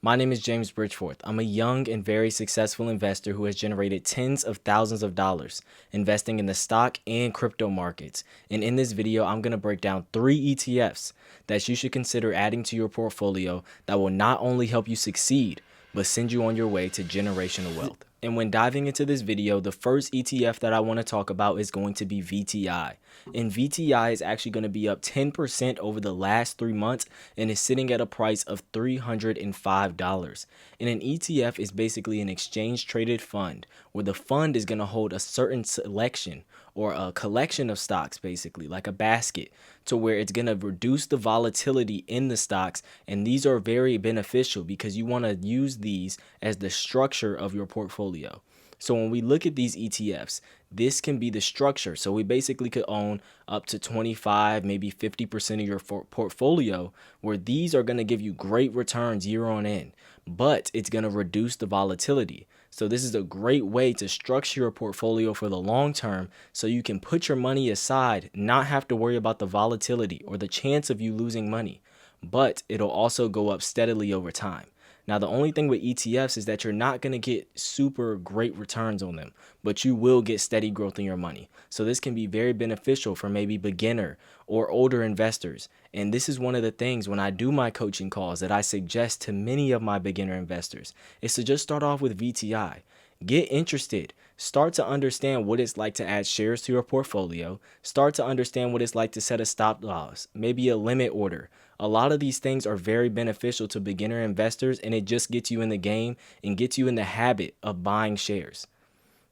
My name is James Bridgeforth. I'm a young and very successful investor who has generated tens of thousands of dollars investing in the stock and crypto markets. And in this video, I'm going to break down 3 ETFs that you should consider adding to your portfolio that will not only help you succeed, but send you on your way to generational wealth. And when diving into this video, the first ETF that I want to talk about is going to be VTI. And VTI is actually going to be up 10% over the last 3 months and is sitting at a price of $305. And an ETF is basically an exchange traded fund where the fund is going to hold a certain selection or a collection of stocks, basically like a basket, to where it's going to reduce the volatility in the stocks. And these are very beneficial because you want to use these as the structure of your portfolio. So when we look at these ETFs, this can be the structure. So we basically could own up to 25, maybe 50% of your portfolio, where these are going to give you great returns year on end, but it's going to reduce the volatility. So this is a great way to structure your portfolio for the long term so you can put your money aside, not have to worry about the volatility or the chance of you losing money, but it'll also go up steadily over time. Now, the only thing with ETFs is that you're not going to get super great returns on them, but you will get steady growth in your money. So this can be very beneficial for maybe beginner or older investors. And this is one of the things when I do my coaching calls that I suggest to many of my beginner investors is to just start off with VTI. Get interested. Start to understand what it's like to add shares to your portfolio. Start to understand what it's like to set a stop loss, maybe a limit order. A lot of these things are very beneficial to beginner investors, and it just gets you in the game and gets you in the habit of buying shares.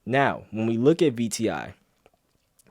Now, when we look at VTI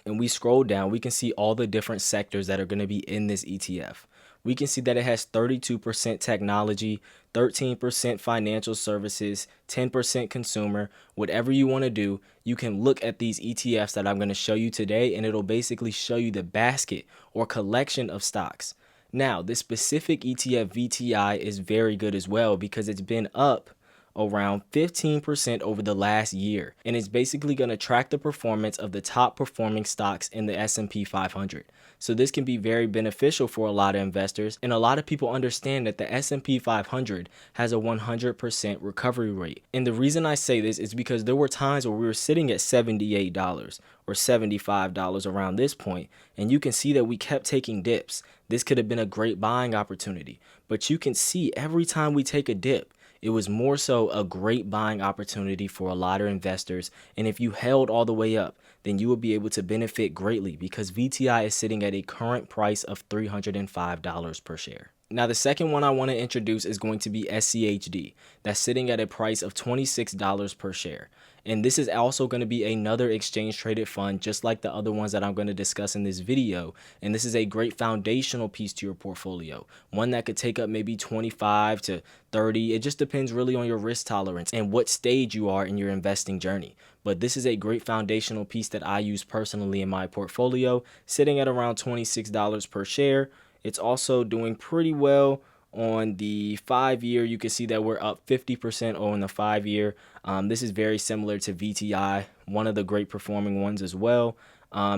and we scroll down, we can see all the different sectors that are going to be in this ETF. We can see that it has 32% technology, 13% financial services, 10% consumer. Whatever you want to do, you can look at these ETFs that I'm going to show you today, and it'll basically show you the basket or collection of stocks. Now, this specific ETF VTI is very good as well because it's been up around 15% over the last year, and it's basically going to track the performance of the top performing stocks in the S&P 500. So this can be very beneficial for a lot of investors, and a lot of people understand that the S&P 500 has a 100% recovery rate. And the reason I say this is because there were times where we were sitting at $78 or $75 around this point, and you can see that we kept taking dips. This could have been a great buying opportunity, but you can see every time we take a dip, it was more so a great buying opportunity for a lot of investors. And if you held all the way up, then you will be able to benefit greatly because VTI is sitting at a current price of $305 per share. Now, the second one I want to introduce is going to be SCHD. That's sitting at a price of $26 per share. And this is also going to be another exchange traded fund, just like the other ones that I'm going to discuss in this video. And this is a great foundational piece to your portfolio, one that could take up maybe 25 to 30. It just depends really on your risk tolerance and what stage you are in your investing journey. But this is a great foundational piece that I use personally in my portfolio, sitting at around $26 per share. It's also doing pretty well on the 5-year. You can see that we're up 50% on the 5-year. This is very similar to VTI, one of the great performing ones as well.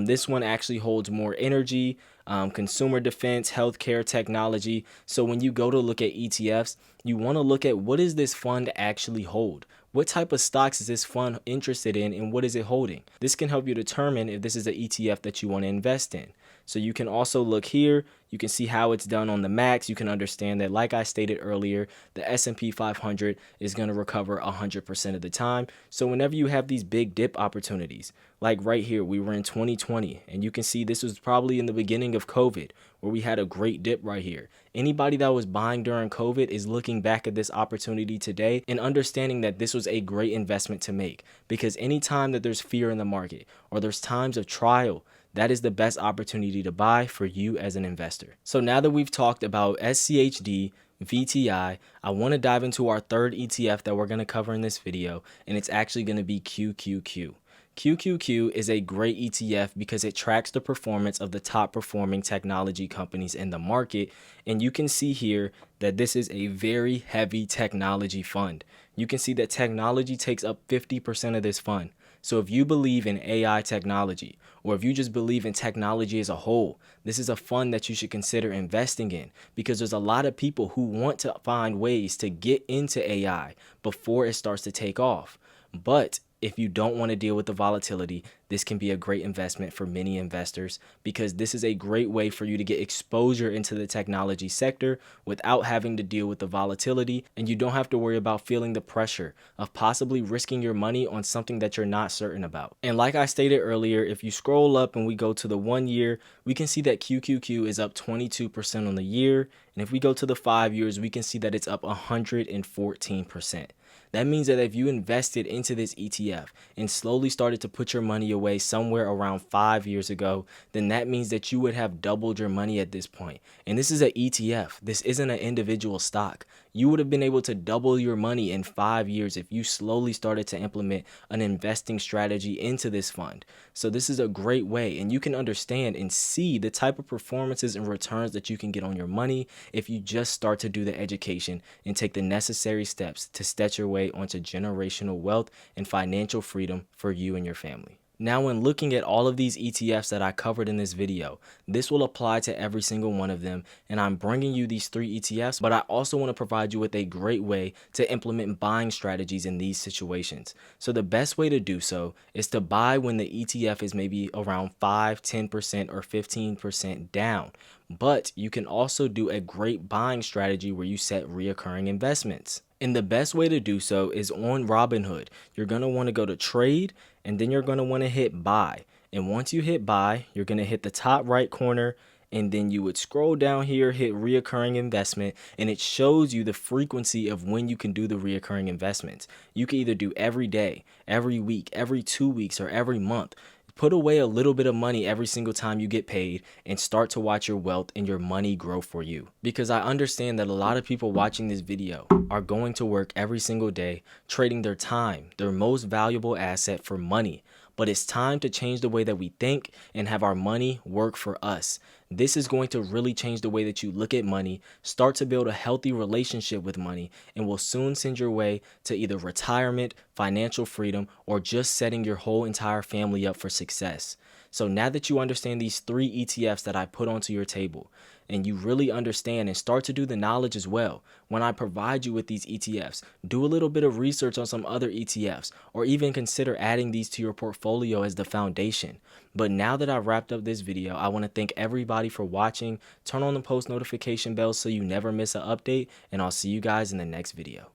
This one actually holds more energy, consumer defense, healthcare, technology. So when you go to look at ETFs, you want to look at what does this fund actually hold? What type of stocks is this fund interested in, and what is it holding? This can help you determine if this is an ETF that you want to invest in. So you can also look here. You can see how it's done on the max. You can understand that, like I stated earlier, the S&P 500 is going to recover 100% of the time. So whenever you have these big dip opportunities, like right here, we were in 2020, and you can see this was probably in the beginning of COVID, where we had a great dip right here. Anybody that was buying during COVID is looking back at this opportunity today and understanding that this was a great investment to make, because anytime that there's fear in the market or there's times of trial, that is the best opportunity to buy for you as an investor. So now that we've talked about SCHD, VTI, I want to dive into our third ETF that we're going to cover in this video, and it's actually going to be QQQ. QQQ is a great ETF because it tracks the performance of the top performing technology companies in the market. And you can see here that this is a very heavy technology fund. You can see that technology takes up 50% of this fund. So if you believe in AI technology, or if you just believe in technology as a whole, this is a fund that you should consider investing in, because there's a lot of people who want to find ways to get into AI before it starts to take off. But if you don't want to deal with the volatility, this can be a great investment for many investors, because this is a great way for you to get exposure into the technology sector without having to deal with the volatility, and you don't have to worry about feeling the pressure of possibly risking your money on something that you're not certain about. And like I stated earlier, if you scroll up and we go to the 1 year, we can see that QQQ is up 22% on the year. And if we go to the 5 years, we can see that it's up 114%. That means that if you invested into this ETF and slowly started to put your money away somewhere around 5 years ago, then that means that you would have doubled your money at this point. And this is an ETF. This isn't an individual stock. You would have been able to double your money in 5 years if you slowly started to implement an investing strategy into this fund. So this is a great way, and you can understand and see the type of performances and returns that you can get on your money if you just start to do the education and take the necessary steps to step your way onto generational wealth and financial freedom for you and your family. Now, when looking at all of these ETFs that I covered in this video, this will apply to every single one of them, and I'm bringing you these 3 ETFs, but I also want to provide you with a great way to implement buying strategies in these situations. So the best way to do so is to buy when the ETF is maybe around 5, 10%, or 15% down. But you can also do a great buying strategy where you set reoccurring investments. And the best way to do so is on Robinhood. You're going to want to go to trade, and then you're going to want to hit buy. And once you hit buy, you're going to hit the top right corner, and then you would scroll down here, hit reoccurring investment, and it shows you the frequency of when you can do the reoccurring investments. You can either do every day, every week, every 2 weeks, or every month. Put away a little bit of money every single time you get paid and start to watch your wealth and your money grow for you. Because I understand that a lot of people watching this video are going to work every single day, trading their time, their most valuable asset, for money. But it's time to change the way that we think and have our money work for us. This is going to really change the way that you look at money, start to build a healthy relationship with money, and will soon send your way to either retirement, financial freedom, or just setting your whole entire family up for success. So now that you understand these 3 ETFs that I put onto your table, and you really understand and start to do the knowledge as well, when I provide you with these ETFs, do a little bit of research on some other ETFs, or even consider adding these to your portfolio as the foundation. But now that I've wrapped up this video, I want to thank everybody for watching. Turn on the post notification bell so you never miss an update, and I'll see you guys in the next video.